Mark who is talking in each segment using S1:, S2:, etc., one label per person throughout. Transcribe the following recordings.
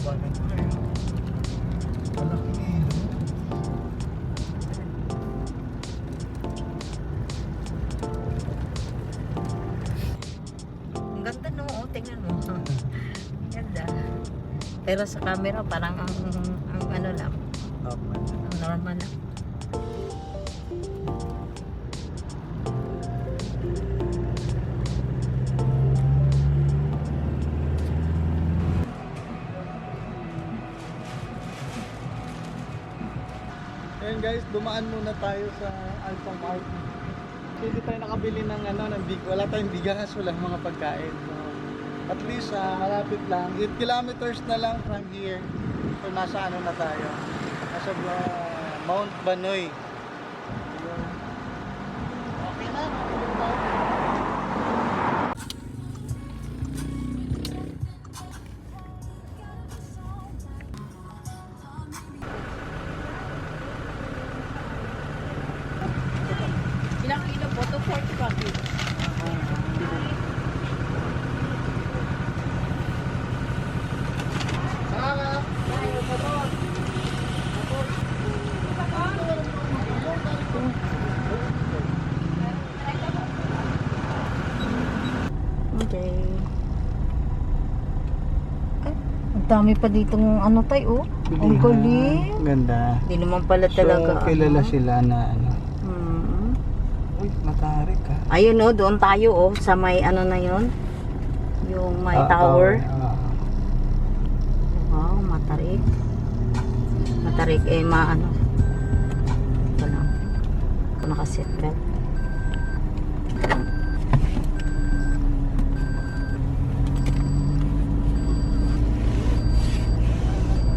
S1: haba nito eh. Malaki eh.
S2: Ang ganda no, oh, tingnan mo. Ganda. Pero sa camera parang ang ano lang,
S1: Normal.
S2: ang normal lang.
S1: Ayan guys, dumaan muna tayo sa Alpha Mart. Hindi tayo nakabili ng wala tayong bigas, wala mga pagkain. So, at least malapit lang, 8 kilometers na lang from here. So nasa na tayo? Nasa Mount Banoy. Ayun. Okay na, nakabili tayo.
S2: Ilang kilo po? 240 coffee. Okay. Ay, ang dami pa ditong ano tayo, oh. Ang galing.
S1: Ganda.
S2: Hindi naman pala talaga.
S1: So, kilala
S2: ano.
S1: sila na
S2: Hmm.
S1: Uy, matarik ka.
S2: Ayun oh, doon tayo oh, sa may ano na yun. Yung may tower. Wow, matarik. Matarik eh, maano. Ito lang. Ito naka-seatbelt.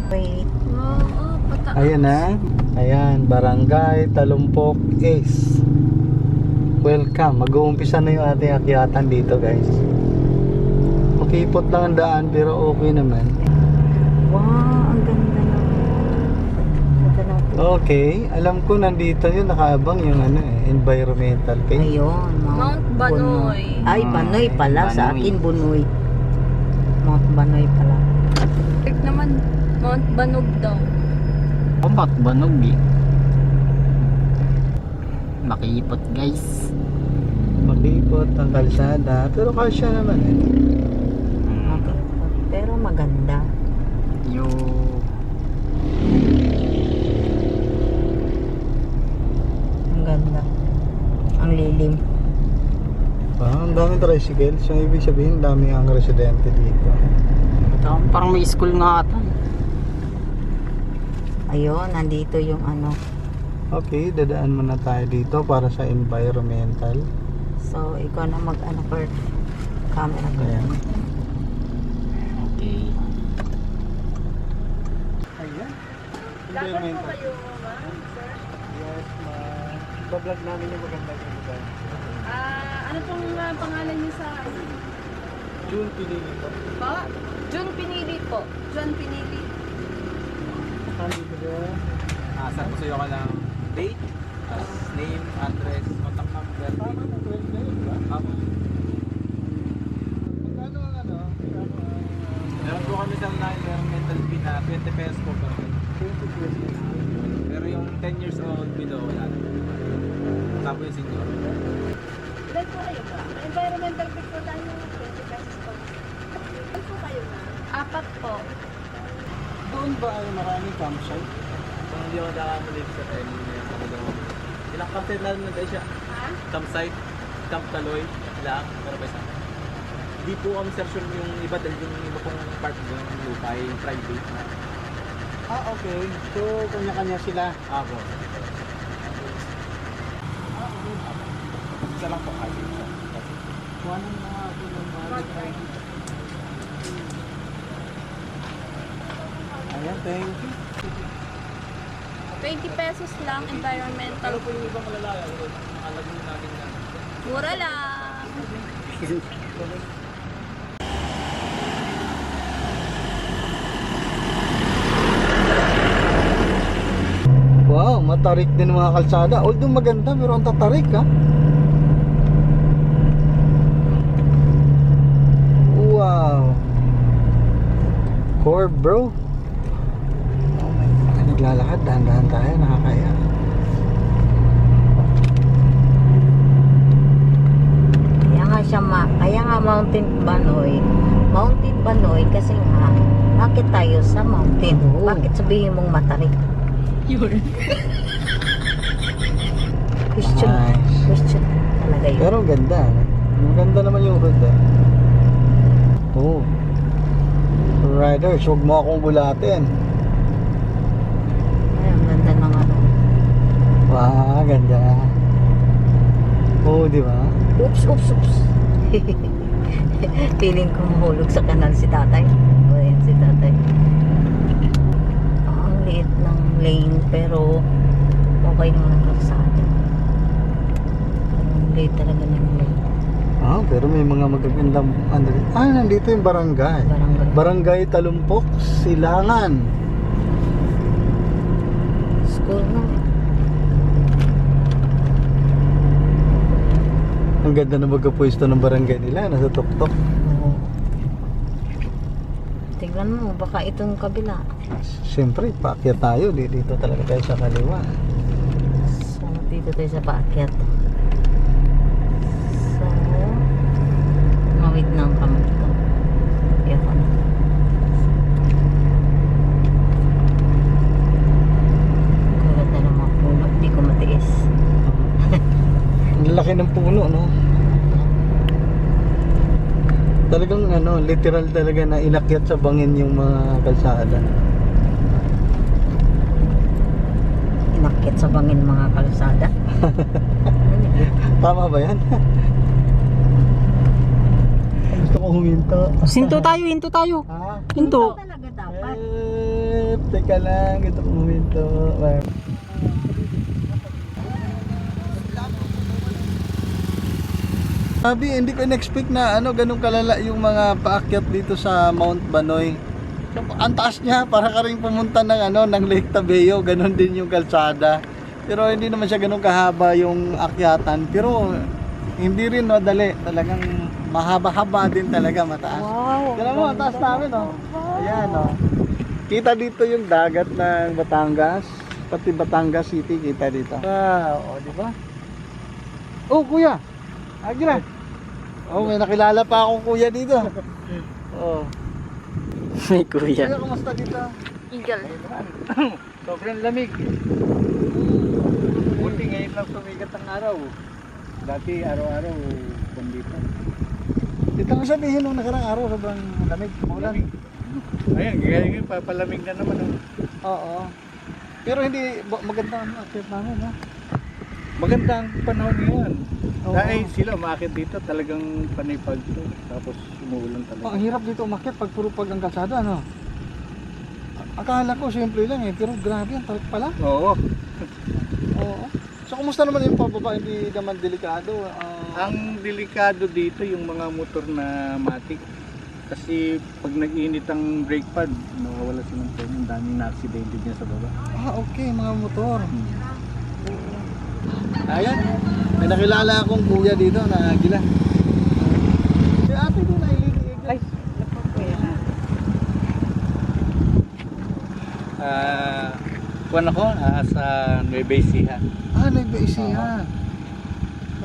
S2: Wait.
S1: Ayan na. Ayan, Barangay Talumpok East. Welcome. Mag-uumpisa na yung ating akyatan dito guys. Makipot lang ang daan pero okay naman.
S2: Wow, ang ganda naman. Ganda natin.
S1: Okay, alam ko nandito yun nakaabang yung environmental page.
S2: Ayun,
S3: Mount Banoy.
S2: Ay, Banoy pala. Sa
S1: Banoy.
S2: akin, Bunoy. Mount Banoy pala.
S3: Correct naman, Mount Banog daw.
S4: Mount Banog eh. Makipot guys.
S1: Makipot ang kalsada pero kalsya naman eh.
S2: Pero maganda.
S4: Yo.
S2: Ang ganda. Ang lilim.
S1: Ang daming tricycle. So ibig sabihin dami ang residente dito.
S4: Parang may school nga ata.
S2: Ayun, nandito yung ano.
S1: Okay, dadaan muna tayo dito para sa environmental.
S2: So, ikaw na mag-ano for camera ko.
S1: Ayan.
S4: Okay.
S1: Ayan.
S3: Dapat po
S1: Environmental.
S3: kayo, ma'am, sir?
S1: Yes, bablog namin yung magandang lugar.
S3: Ano pong pangalan niyo sa
S1: June pinili ko.
S3: Pa? John Pinili po. John Pinili.
S1: Nandito ba?
S4: Saan po sa'yo ka ng date, name, address, contact number.
S1: Tama na, 12 na yun ba?
S4: Magkano
S1: Magkano
S4: Meron po kami sa environmental fee na 20 pesos po per head.
S1: 20 pesos.
S4: Pero yung 10 years old below, wala na. Tapos yung senior.
S3: Ilan po kayo ba? Environmental fee po tayo ng 20 pesos po. Ilan po kayo na? 4 po.
S1: Doon ba ay maraming campsite?
S4: Kung hindi ako nakamulit sa time niya, ako daw. Ilang campsite na rin na siya.
S3: Ha?
S4: Campsite, Camp Taloy, lang, pero pa isa. Di po kami sir sure yung iba dahil yung iba pong part ng lupa ay private na.
S1: Okay. So, kanya-kanya sila.
S4: Ako. Isa lang po kasi.
S1: Kuha ng mga Ayan, thank you.
S3: 20 pesos lang, environmental.
S4: Pero po yung ibang malalaya, alam mo natin na.
S3: Mura lang.
S1: Wow, matarik din mga kalsada. Although maganda, pero ang tatarik ha. Wow. Core bro. Oh my God. Naglalakad, dahan-dahan tayo, nakakaya.
S2: Kaya nga Mountain Banoy kasi nga bakit tayo sa mountain?
S1: Oo.
S2: Bakit sabihin mong matarik? Question.
S1: Nice.
S2: Question talaga yun.
S1: Pero ganda. Maganda naman yung road eh. Oh. Riders, huwag mo akong bulatin.
S2: Ay, ang ganda ng ano.
S1: Wow, ganda. Oh, di ba?
S2: Oops. Feeling ko mahulog sa kanal si tatay. O yan si tatay. Ang liit ng lane pero okay naman ang kalsada. Ang liit talaga ng lane.
S1: Ah, pero may mga magagandang nandito yung barangay.
S2: Barangay.
S1: Barangay Talumpok, Silangan.
S2: School na.
S1: Ang ganda na magkapwesto ng barangay nila, nasa tuktok.
S2: Oo. Tingnan mo, baka itong kabila.
S1: Siyempre, paakyat tayo. Dito talaga tayo sa kaliwa.
S2: So, dito tayo sa paakyat. So, mawid na ang kamay ko. Iyak ko na. Gulat na ng mga puno. Hindi ko matiis.
S1: Ang laki ng puno, no? Talagang literal talaga na inakyat sa bangin yung mga kalsada.
S2: Inakit sa bangin mga kalsada.
S1: Tama ba yan? Gusto ko huminto.
S4: Hinto tayo.
S1: Ha?
S4: Hinto.
S2: Talaga dapat.
S1: Teka lang, gusto ko huminto. Sabi, hindi ko in-expect na ganun kalala yung mga paakyat dito sa Mount Banoy. So, ang taas niya, para ka rin pumunta ng Lake Tabeo, ganun din yung kalsada. Pero hindi naman siya ganun kahaba yung akyatan. Pero hindi rin madali, talagang mahaba-haba din talaga, mataas.
S2: Wow.
S1: Tignan mo, ang taas namin, Ayan, Kita dito yung dagat ng Batangas, pati Batangas City kita dito. Wow, di ba? Oh, kuya. Agila. Oh, may nakilala pa akong kuya dito. Oh.
S4: May kuya.
S1: Kuya, kumusta dito?
S2: Eagle.
S1: Sobrang lamig. Buti ngayon lang sumikat ang araw. Dati araw-araw bandito. Dito ko sabihin nung nakarang araw sobrang lamig. Ulan.
S5: Ayan, ngayon papalamig na naman.
S1: Oo. Pero hindi maganda ang akit namin, ha?
S5: Maganda ang panahon ngayon.
S1: Oo.
S5: Dahil sila umakit dito talagang panipag to. Tapos umuulan
S1: Oh,
S5: talaga.
S1: ang hirap dito umakyat pag puro pag ang kalsada, no? Akala ko simple lang pero grabe ang tarik pala.
S5: Oo.
S1: Oo. So kumusta naman yung pababa? Hindi naman delikado.
S5: Ang delikado dito yung mga motor na matik. Kasi pag nag-init ang brake pad, nawawala silang phone. Ang daming na-accidented niya sa baba.
S1: Okay, mga motor. Oo. Ayan, may nakilala akong kuya dito na Agila. Si ate doon na ililig. Ay,
S5: Kuwan ako, sa Nueva Ecija,
S1: nag-iisihan.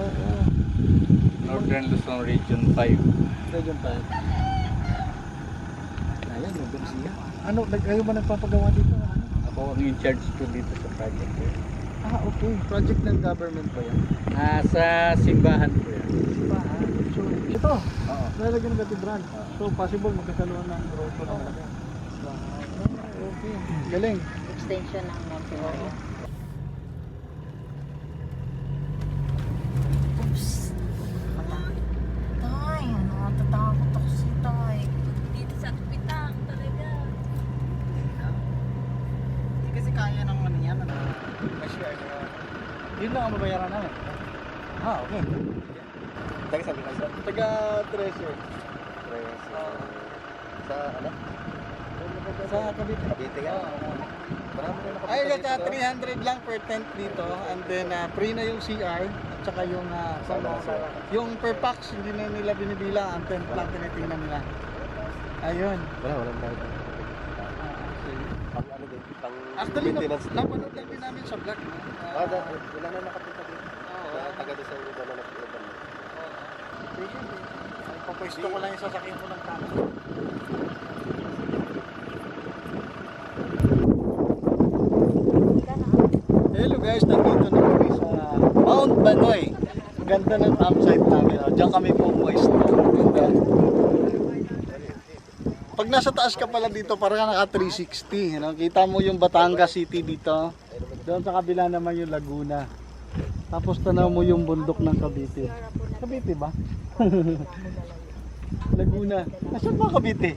S1: Oo.
S5: Northern Luzon Region 5.
S1: Region 5. Ayan, nag-iisihan. Kayo ba nagpapagawa dito?
S5: Ako ang in-charge ko dito sa project.
S1: Okay. Project ng government ba yan?
S5: Sa simbahan ko yan.
S1: So, ito,
S5: Oo.
S1: lalagyan ng Gatibran. So, possible magkakaroon ng road pa naman. Okay. Galing.
S2: Extension ng Montero. Oops. Tay, natatakot ako si Tay. Dito sa pitang talaga.
S1: Hindi kasi kaya ng yan. Yun lang ang mabayaran namin. Okay.
S5: Taga sabi ka sir?
S1: Taga Treasure.
S5: Sa ano?
S1: Sa Cavite.
S5: Cavite ka? Marami na
S1: Ay, kaya 300 lang per tent dito. And then, free na yung CR. At saka yung, yung per packs, hindi na nila binibila. Ang tent lang tinitingnan nila. Ayun.
S5: Walang bayad.
S6: pang ano din, pang
S1: Actually,
S6: maintenance.
S1: napanood lang din namin sa vlog. No?
S6: Wala na nakapunta dito. Taga doon sa lugar na nagpunta mo.
S1: Sige. Papwesto ko lang yung sasakyan ko ng tao. Hello guys, nandito na kami sa Mount Banoy. Ganda ng campsite namin. Oh. Diyan kami pumwesto. Ganda. Pag nasa taas ka pala dito, parang naka 360. Ano? Kita mo yung Batangas City dito. Doon sa kabila naman yung Laguna. Tapos tanaw mo yung bundok ng Cavite. Cavite ba? Laguna. Nasaan ba Cavite?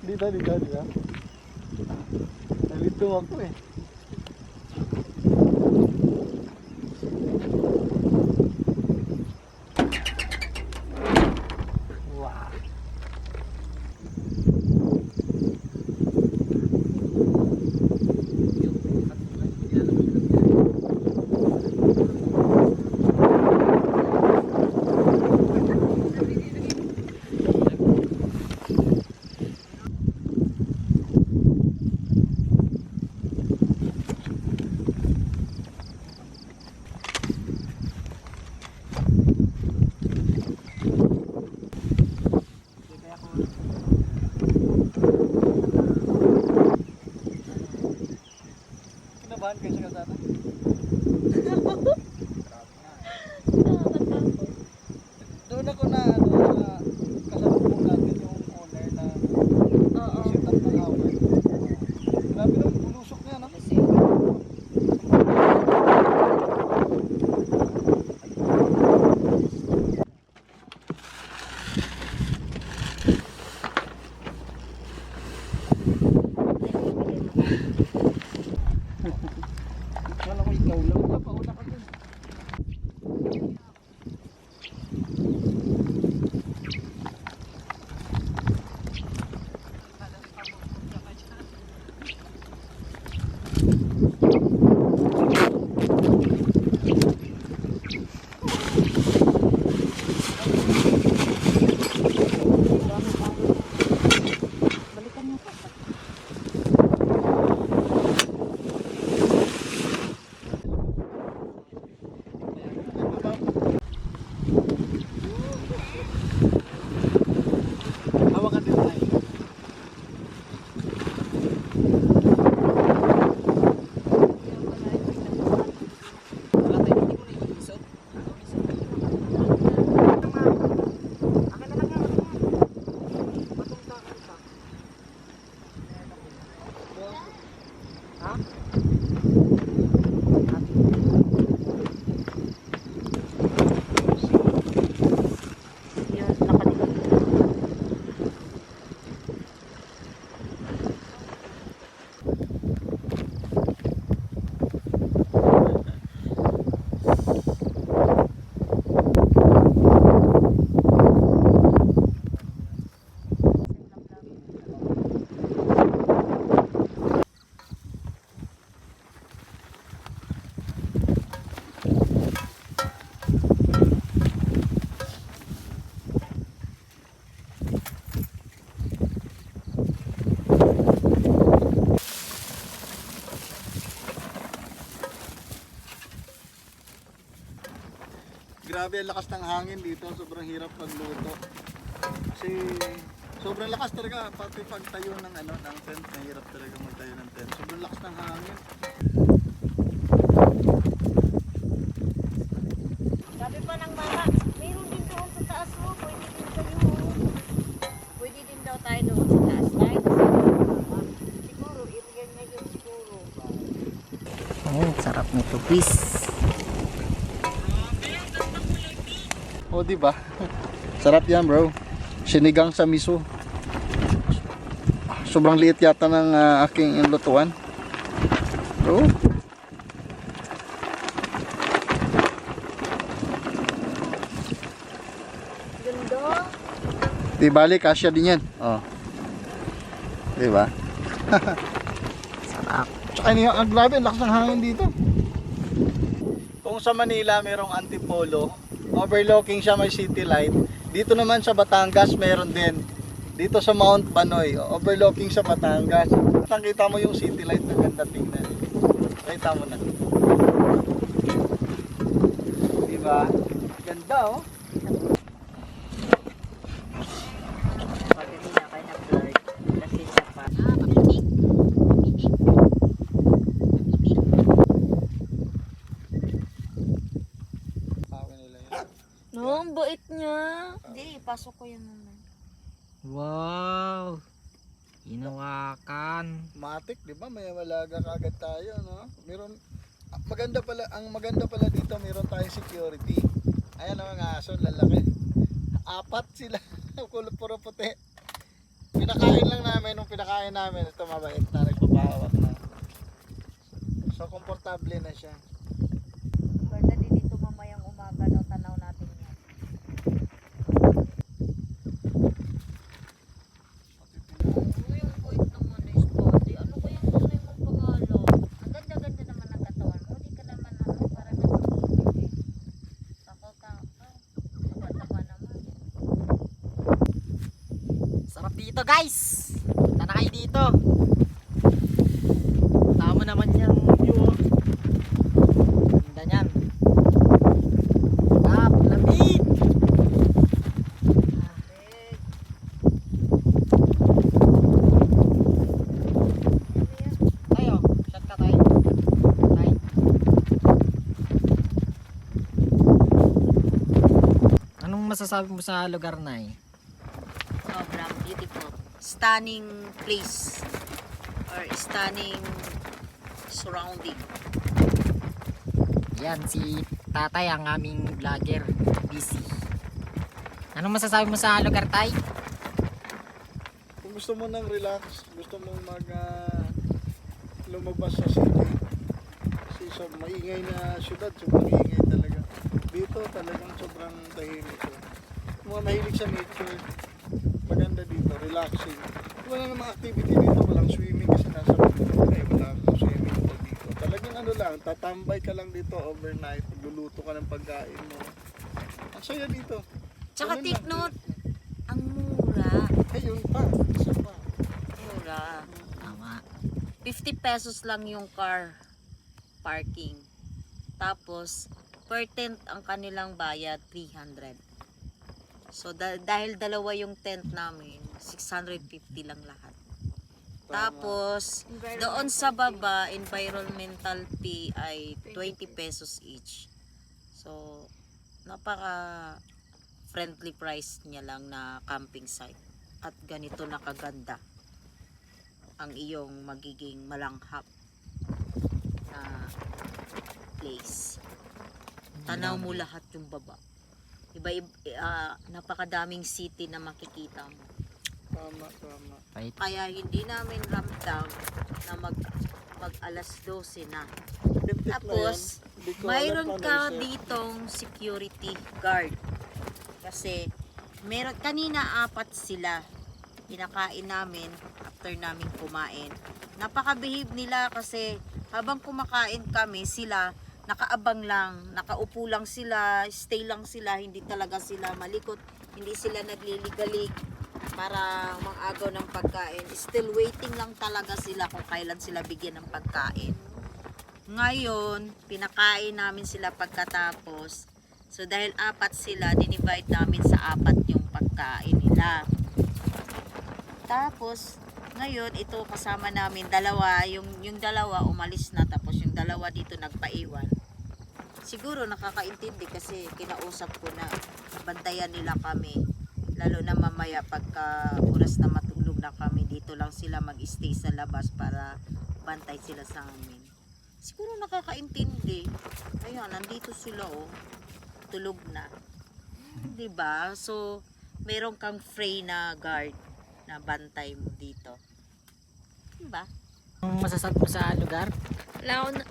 S1: Dito, di ba? Nalito ako eh. Wow. Kinabahan kayo sa kasada? Doon ako na kasalubong natin yung owner na sit up ng away. Grabe nung bulusok niya, no? Wala ko ikaw lang. Pauna ka dun. Hawakan din tayo.
S2: Yun, nakalikot.
S1: Grabe ang lakas ng hangin dito, sobrang hirap magluto. Kasi sobrang lakas talaga, pati pagtayo ng ng tent, mahirap talaga magtayo ng tent. Sobrang lakas ng hangin.
S3: Sabi pa ng mama, mayroon din doon sa taas mo. Pwede din daw tayo doon sa taas. Kahit siguro, iriyan niya yun siguro.
S2: Oh, sarap nito, please.
S1: O, di ba? Sarap yan, bro. Sinigang sa miso. Sobrang liit yata ng aking inlutuan. Bro.
S3: Ganda.
S1: Di bali, kasya din yan. Oh. Di ba?
S2: Sarap.
S1: Tsaka ang grabe, ang lakas ng hangin dito. Kung sa Manila merong Antipolo, overlooking siya, may city light. Dito naman sa Batangas meron din. Dito sa Mount Banoy, overlooking sa Batangas. Nakita mo yung city light na ganda tingnan. Nakita mo na. Diba? Ganda oh.
S2: Pag hindi na kayo nag-blurred, kasi siya pa. Mapitik. Mapitik. Mapitik.
S1: Sabi nila yun.
S3: No, ang bait niya.
S2: Hindi, pasok ko yun naman.
S7: Wow! Hinawakan.
S1: Matik, di ba? May malaga kagad tayo, no? Meron, ang maganda pala dito, meron tayong security. Ayan ang mga aso, lalaki. 4 sila, puro puti. Pinakain lang namin, nung pinakain namin, ito mabait na, nagpapahawak na. So, komportable na siya.
S2: Ganda din dito mamayang umaga daw, tanaw natin yan. Uy, ang kuit naman na spotty. Ano kaya ang tunay mong pangalo? Ang ganda-ganda naman ng katawan mo. Di ka naman para nag-iibig eh. Takaw-takaw. Taba-taba naman.
S7: Sarap dito guys! Punta na kayo dito. Tama naman yung view oh. Ganda nyan. Lamig! Tayo, shot ka tayo. Tayo. Anong masasabi mo sa lugar na eh?
S2: Sobrang beautiful. Stunning place. Or stunning surrounding.
S7: Yan, si tatay ang aming vlogger. Busy. Anong masasabi mo sa lugar tay?
S1: Kung gusto mo ng relax, gusto mo lumabas sa city. Kasi maingay na syudad, sobrang ingay talaga. Dito talagang sobrang tahimik. Mga mahilig sa nature, maganda dito, relaxing. Wala namang activity dito, walang swimming kasi nasa Manila, wala akong swimming pool dito. Talagang ano lang, tatambay ka lang dito overnight, magluluto ka ng pagkain mo. Ang saya dito.
S2: Tsaka
S1: Ganun
S2: take
S1: lang.
S2: note, ang mura.
S1: Ayun pa, isa pa.
S2: Mura.
S7: Tama.
S2: 50 pesos lang yung car parking. Tapos, per tent ang kanilang bayad, 300. So, dahil dalawa yung tent namin, 650 lang lahat. Tapos, doon sa baba, environmental fee ay 20 pesos each. So, napaka friendly price niya lang na camping site. At ganito na kaganda ang iyong magiging malanghap na place. Tanaw mo lahat yung baba. Napakadaming city na makikita mo.
S1: Tama, tama.
S2: Kaya hindi namin ramdam na mag alas 12 na.
S1: Bintik na
S2: Tapos,
S1: yan. Hindi ko
S2: mayroon
S1: alam
S2: ka
S1: paano siya.
S2: ditong security guard. Kasi, kanina 4 sila. Pinakain namin after namin kumain. Napaka-behave nila kasi habang kumakain kami, sila nakaabang lang, nakaupo lang sila, stay lang sila, hindi talaga sila malikot, hindi sila nagliligalig para mangagaw ng pagkain. Still waiting lang talaga sila kung kailan sila bigyan ng pagkain. Ngayon, pinakain namin sila pagkatapos. So dahil 4 sila, dinivide namin sa 4 yung pagkain nila. Tapos, ngayon, ito kasama namin, dalawa, yung dalawa umalis na, tapos yung dalawa dito nagpaiwan. Siguro nakakaintindi kasi kinausap ko na bantayan nila kami. Lalo na mamaya pagka oras na matulog na kami, dito lang sila mag-stay sa labas para bantay sila sa amin. Siguro nakakaintindi. Ayan, nandito sila oh. Tulog na. 'Di ba? So, meron kang free na guard na bantay mo dito. Diba?
S7: Anong masasabi mo sa lugar?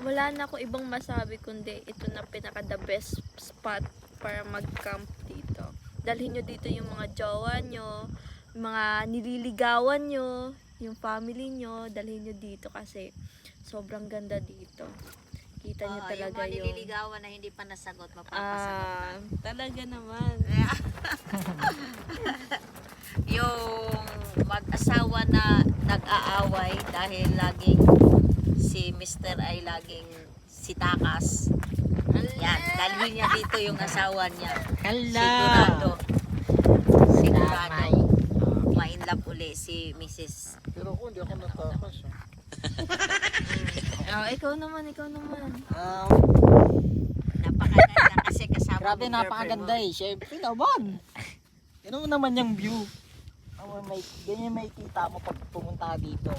S3: Wala na ako ibang masabi kundi ito na pinaka the best spot para mag-camp dito. Dalhin nyo dito yung mga jowa nyo, yung mga nililigawan nyo, yung family nyo, dalhin nyo dito kasi sobrang ganda dito. Kita nyo talaga
S2: yung mga
S3: yung...
S2: nililigawan na hindi pa nasagot, mapapasagot na.
S3: talaga naman.
S2: Yung mag-asawa na nag-aaway dahil laging si Mr. ay laging si Takas. Yan, dalhin niya dito yung asawa niya. Sigurado. Sigurado.
S7: Damay.
S2: Ma-inlove uli si Mrs.
S1: Pero ako hindi ako natakas.
S3: Oh, ikaw naman.
S2: Napakaganda kasi kasama
S7: Grabe,
S2: mong
S7: napakaganda eh. Siyempre naman. Yan mo naman yung view. Ganyan may kita mo pag pumunta ka dito.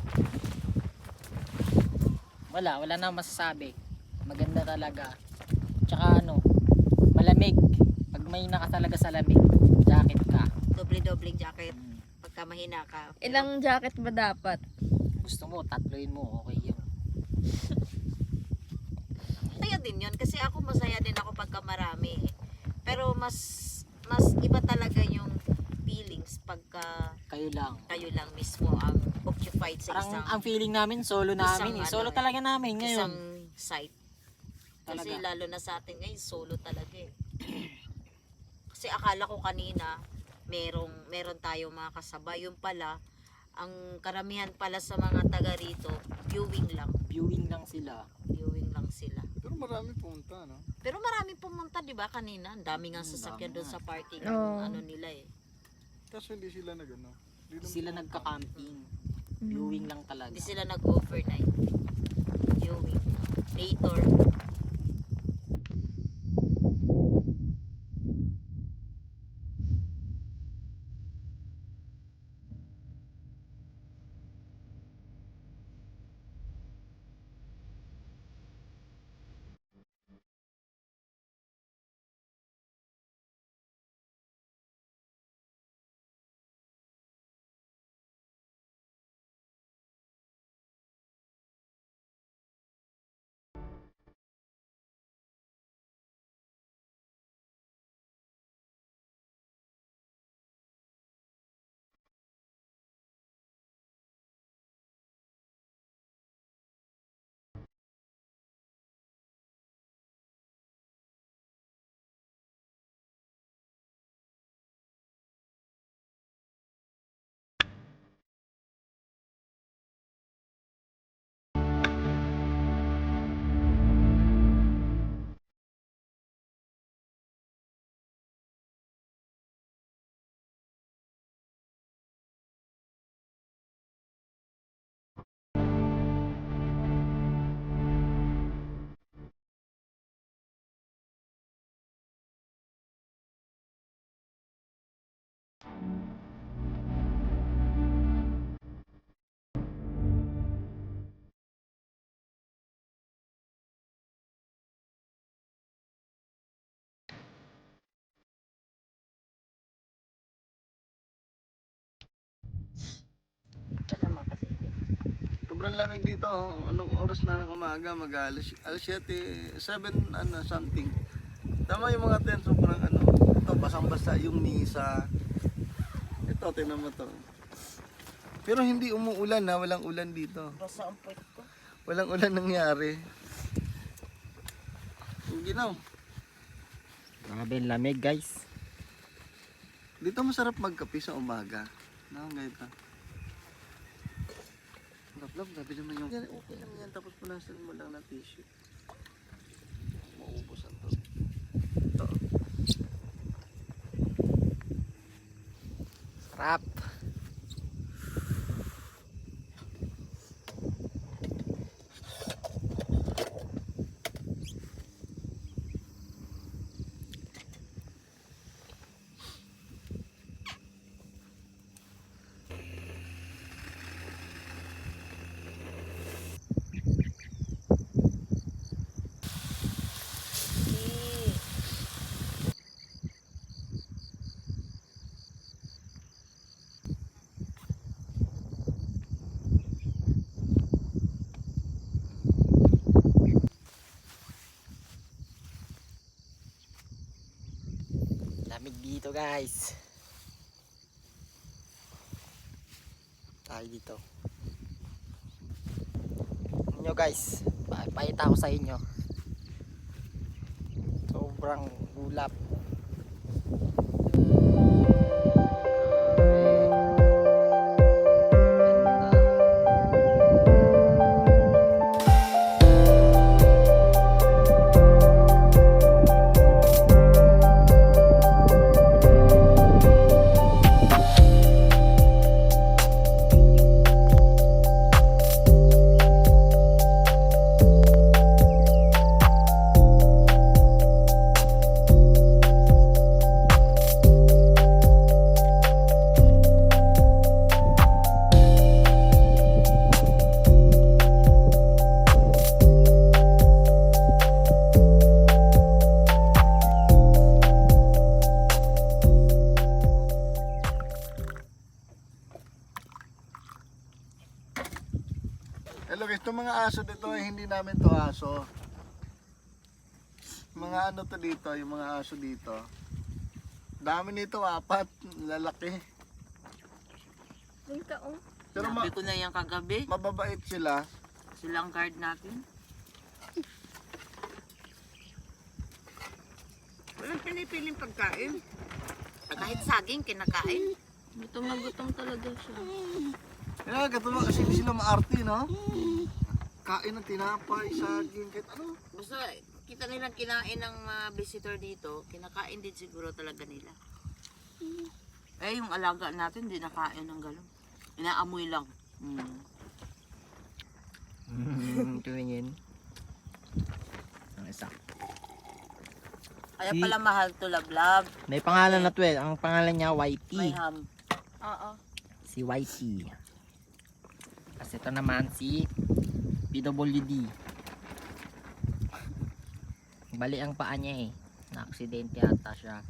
S7: Wala na masasabi. Maganda talaga. Tsaka malamig. Pag may naka talaga sa lamig, jacket ka.
S2: Doble-dobleng jacket. Pagka mahina ka.
S3: Ilang jacket ba dapat?
S7: Gusto mo, tatloin mo, okay yun.
S2: Masaya din yun kasi ako masaya din ako pagka marami eh. Pero mas iba talaga yung feelings pagka
S7: Kayo lang.
S2: kayo lang mismo ang occupied sa
S7: Parang
S2: isang
S7: ang feeling namin, solo namin eh. Solo talaga namin ngayon.
S2: isang site. Kasi
S7: Talaga.
S2: lalo na sa atin ngayon, solo talaga eh. Kasi akala ko kanina, meron tayong mga kasabay. Yung pala, ang karamihan pala sa mga taga rito, viewing lang.
S7: Viewing lang sila.
S2: Viewing lang sila.
S1: Pero marami pumunta, no?
S2: Pero maraming pumunta, di ba, kanina? Ang dami nga sasakyan doon sa parking
S3: Oo.
S2: ano nila eh.
S1: Kaso hindi sila nag-ano.
S7: Hindi sila nagka-camping. Viewing lang talaga.
S2: Hindi sila nag-overnight. Viewing. Later.
S1: Sobrang lamig dito. Anong oras na ng umaga? Mag-alas 7, something. Tama yung mga tent, sobrang ito, basang-basa yung misa. Ito, tingnan mo to. Pero hindi umuulan na, walang ulan dito.
S2: Basta ang puwet ko.
S1: Walang ulan nangyari. Ginaw.
S7: Grabe, lamig guys.
S1: Dito masarap magkape sa umaga. Ganito. Love, gabi naman yung... Yan, okay lang yan. Tapos punasan mo lang ng tissue. Maubos ang to. Ito.
S7: Sarap. Lamig dito guys. Tayo dito. Inyo guys, pakita ko sa inyo. Sobrang ulap.
S1: Hello guys, itong mga aso dito ay hindi namin to aso. Mga ano to dito, yung mga aso dito. Dami nito, 4, lalaki.
S3: Yung taong.
S1: Pero
S2: Sabi ko na yan kagabi.
S1: mababait sila.
S2: Silang guard natin. Walang pinipiling pagkain. Kahit saging, kinakain.
S3: Gutom na gutom talaga siya.
S1: Kaya katuwa kasi hindi sila maarte, no? Kain ng tinapay, saging, kahit ano.
S2: Basta kita nilang kinain ng mga visitor dito, kinakain din siguro talaga nila. Eh, yung alaga natin, di nakain ng galon. Inaamoy lang.
S7: Tumingin. Ang isa.
S2: Kaya pala mahal to lablab.
S7: May pangalan na to eh. Ang pangalan niya,
S2: May
S7: Whitey.
S2: ham.
S3: Oo.
S7: Si Whitey. Kasi ito naman si PWD. Bali ang paa niya eh. Na-aksidente ata siya.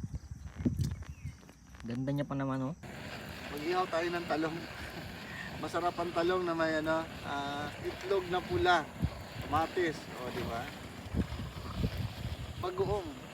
S7: Ganda niya pa naman oh.
S1: Mag-ihaw tayo ng talong. Masarap ang talong na may ano, itlog na pula. Kamatis, o di ba? Bagoong.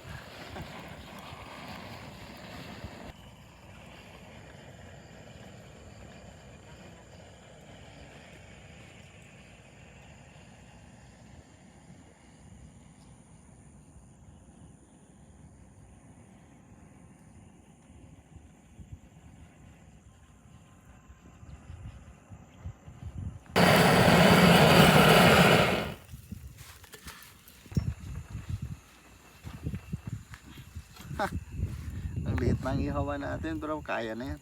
S1: Ang liit ng ihawan natin, pero kaya na yan.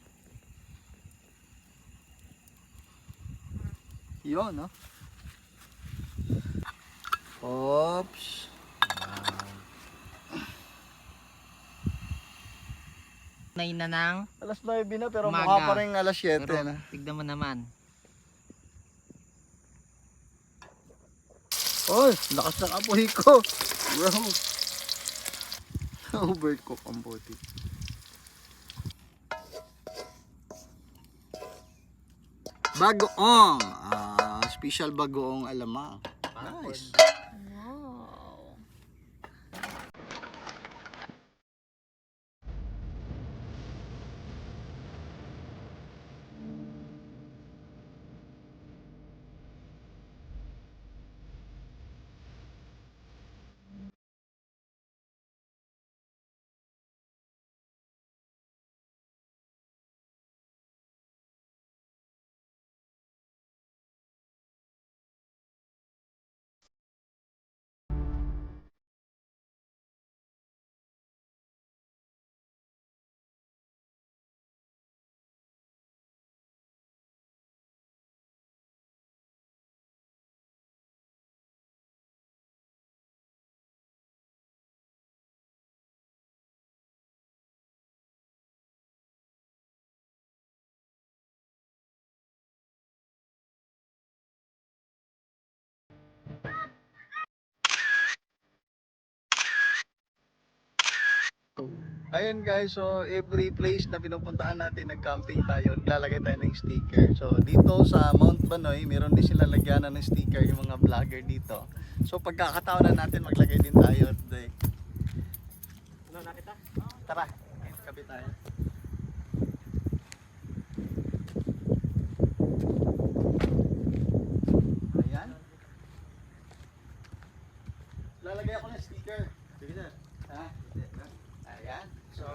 S1: Yun, no? Oops.
S7: Nay na ng
S1: Alas 9 na, pero
S7: Umaga.
S1: mukha pa rin alas 7
S7: pero
S1: na.
S7: tignan mo naman.
S1: Oy, lakas ng apoy ko. Bro. Overcook ang puti. Bagoong. Special bagoong alamang. Nice.
S3: Wow.
S1: Ayun guys, so every place na pinupuntahan natin, nag-camping tayo, lalagay tayo ng sticker. So dito sa Mount Banoy, meron din sila lagyanan ng sticker yung mga vlogger dito. So pagkakataon na natin, maglagay din tayo today. Tara, kabit tayo. Ayan. Lalagay ako ng sticker. Sige sir. Ha? Ayan. So,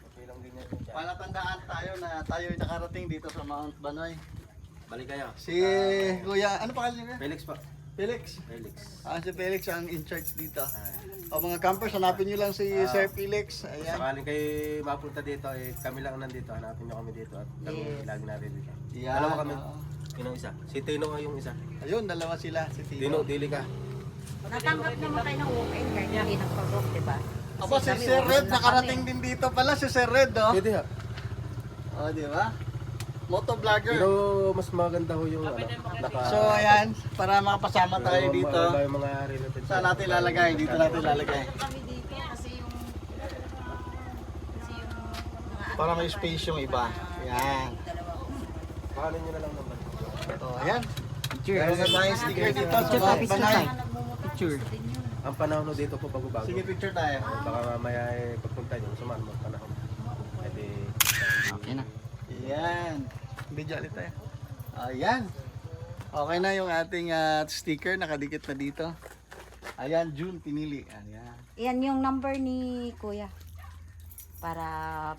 S6: Okay lang din yan.
S1: palatandaan tayo na tayo ay nakarating dito sa Mount Banoy.
S6: Balik kayo.
S1: Si Kuya, ano pangalan niya?
S6: Felix pa.
S1: Felix.
S6: Felix.
S1: Si Felix ang in charge dito. O mga campers, hanapin nyo lang si Sir Felix. Ayan.
S6: Sakaling kayo mapunta dito, eh, kami lang nandito. Hanapin nyo kami dito at kami lagi natin dito.
S1: Yan.
S6: Dalawa kami.
S1: Oo.
S6: Yun ang isa. Si Tino nga yung isa.
S1: Ayun, dalawa sila. Si
S6: Tino,
S1: Tino.
S6: dili ka.
S2: Natanggap naman kayo ng walk-in kahit hindi nagpag-book, di ba?
S1: Aba, si Sir Red, nakarating din dito pala. Si Sir Red, oh.
S6: Pwede ha.
S1: O, di ba? Motovlogger.
S6: Pero mas maganda ho yung naka...
S1: So, ayan, para makapasama tayo dito.
S6: Yung mga related.
S1: Saan natin lalagay? Dito natin lalagay.
S2: Kami dito kasi yung mga
S1: Para may space yung iba. Ayan.
S6: Paano nyo na lang naman.
S1: So, ayan.
S7: Picture.
S1: Meron na tayong sticker dito sa
S7: Picture
S1: mga
S7: tayo,
S1: banay.
S7: Picture.
S6: Ang panahon no dito po bago-bago.
S1: Sige, picture tayo.
S6: Baka mamaya pagpunta nyo, sumaan mo ang panahon. Pwede.
S7: Okay na.
S1: Ayan. Video ulit tayo. Ayan. Okay na yung ating sticker. Nakadikit na dito. Ayan, June pinili. Ayan.
S2: Yan yung number ni Kuya. Para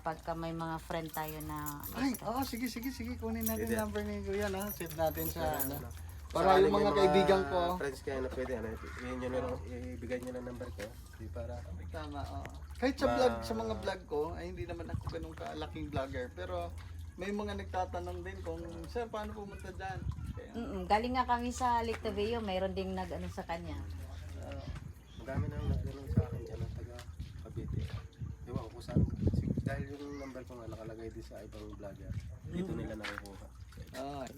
S2: pagka may mga friend tayo na
S1: Ay, oo, sige. Kunin natin
S6: Sige.
S1: yung number ni Kuya, no? Save natin sa, ano. Para yung mga kaibigan ko.
S6: Friends kayo na pwede, yun yun lang, ibigay nyo ng number ko. Di para,
S1: Tama, oo. Kahit sa vlog, sa mga vlog ko, ay hindi naman ako ganun kalaking vlogger. Pero may mga nagtatanong din kung, sir, paano pumunta dyan? Kaya,
S2: galing nga kami sa Lake Taveo, mayroon ding nag-ano sa kanya.
S6: madami na nagtanong sa akin dyan ng taga Cavite. Ewan ko kung saan. Dahil yung number ko nga nakalagay din sa ibang vlogger. Dito nila nakukuha.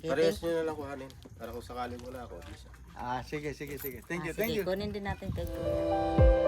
S6: Parehas nyo na lang kuhanin. Para kung sakaling wala ako, di siya.
S1: sige. Thank you,
S2: Sige,
S1: thank you.
S2: kunin din natin kay Kuya.